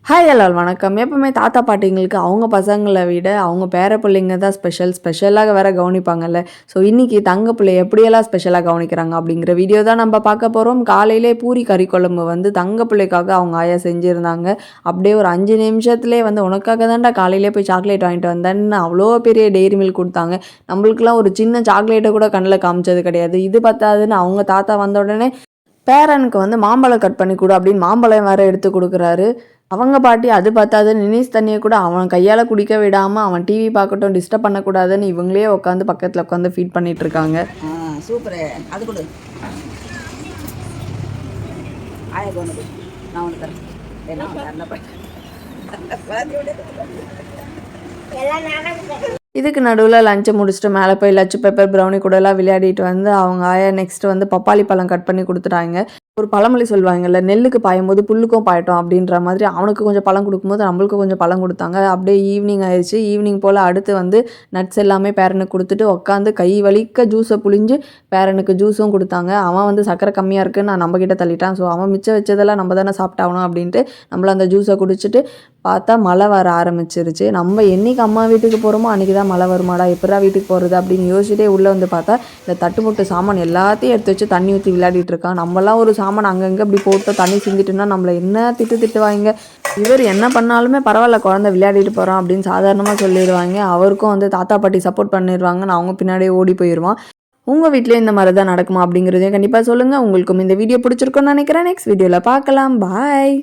Hi எல்லாரும் வணக்கம். எப்பவுமே தாத்தா பாட்டிங்களுக்கு அவங்க பசங்களை விட அவங்க பேர பிள்ளைங்க தான் ஸ்பெஷலாக வேற கவனிப்பாங்கல்ல. ஸோ இன்னைக்கு தங்க பிள்ளை எப்படியெல்லாம் ஸ்பெஷலாக கவனிக்கிறாங்க அப்படிங்கிற வீடியோ தான் நம்ம பார்க்க போகிறோம். காலையிலே பூரி கறி குழம்பு வந்து தங்க பிள்ளைக்காக அவங்க ஆயா செஞ்சுருந்தாங்க. அப்படியே ஒரு 5 நிமிஷத்துலேயே வந்து உனக்காக தான்டா காலையிலே போய் சாக்லேட் வாங்கிட்டு வந்தேன்னு அவ்வளோ பெரிய டெய்ரி மில்க் கொடுத்தாங்க. நம்மளுக்குலாம் ஒரு சின்ன சாக்லேட்டை கூட கண்ணில் காமிச்சது கிடையாது. இது பத்தாதுன்னு அவங்க தாத்தா வந்த உடனே பேரனுக்கு வந்து மாம்பழம் கட் பண்ணி கொடு அப்படின்னு மாம்பழம் வேற எடுத்து கொடுக்குறாரு. அவங்க பாட்டி அது பத்தாது நினிஸ் தண்ணியை கூட அவன் கையால் குடிக்க விடாமல் அவன் டிவி பார்க்கட்டும் டிஸ்டர்ப் பண்ணக்கூடாதுன்னு இவங்களே உட்காந்து பக்கத்தில் உட்காந்து ஃபீட் பண்ணிட்டு இருக்காங்க. சூப்பரு அது கொடு ஆய கொண்டு நான் ஒன்று தரேன் இதுக்கு நடுவில் லஞ்சை முடிச்சுட்டு மேலே போய் லச்சு பெப்பர் ப்ரௌனி கூடலாம் விளையாடிட்டு வந்து அவங்க ஆயா நெக்ஸ்ட் வந்து பப்பாளி பழம் கட் பண்ணி கொடுத்துட்டாங்க. ஒரு பழமொழி சொல்லுவாங்கல்ல, நெல்லுக்கு பாயும் போது புல்லுக்கும் பாயட்டும் அப்படின்ற மாதிரி அவனுக்கு கொஞ்சம் பழம் கொடுக்கும்போது நம்மளுக்கு கொஞ்சம் பழம் கொடுத்தாங்க. அப்படியே ஈவினிங் ஆயிடுச்சு. ஈவினிங் போல் அடுத்து வந்து நட்ஸ் எல்லாமே பேரனுக்கு கொடுத்துட்டு உட்காந்து கை வலிக்க ஜூஸை புழிஞ்சு பேரனுக்கு ஜூஸும் கொடுத்தாங்க. அவன் வந்து சக்கரை கம்மியாக இருக்குன்னு நான் நம்மக்கிட்ட தள்ளிட்டான். ஸோ அவன் மிச்சம் வச்சதெல்லாம் நம்ம தானே சாப்பிட்டாகணும் அப்படின்ட்டு நம்மள அந்த ஜூஸை குடிச்சிட்டு பார்த்தா மழை வர ஆரம்பிச்சிருச்சு. நம்ம என்றைக்கு அம்மா வீட்டுக்கு போகிறோமோ அன்றைக்கி தான் மழை வருமாடா, எப்படா வீட்டுக்கு போகிறது அப்படின்னு யோசிச்சுட்டே உள்ளே வந்து பார்த்தா இந்த தட்டுமுட்டு சாமான் எல்லாத்தையும் எடுத்து வச்சு தண்ணி ஊற்றி விளையாடிட்டு இருக்கான். நம்மளாம் ஒரு சாமான் அங்கங்கே இப்படி போட்டு தண்ணி சிந்திட்டுன்னா நம்மளை என்ன திட்டுவாங்க. இவர் என்ன பண்ணாலுமே பரவாயில்ல குழந்தை விளையாடிட்டு போகிறான் அப்படின்னு சாதாரணமாக சொல்லிடுவாங்க. அவருக்கும் வந்து தாத்தா பாட்டி சப்போர்ட் பண்ணிடுவாங்கன்னு அவங்க பின்னாடியே ஓடி போயிடுவான். உங்கள் வீட்டிலே இந்த மாதிரி தான் நடக்குமா அப்படிங்கிறதையும் கண்டிப்பாக சொல்லுங்கள். உங்களுக்கும் இந்த வீடியோ பிடிச்சிருக்குன்னு நினைக்கிறேன். நெக்ஸ்ட் வீடியோவில் பார்க்கலாம். பாய்.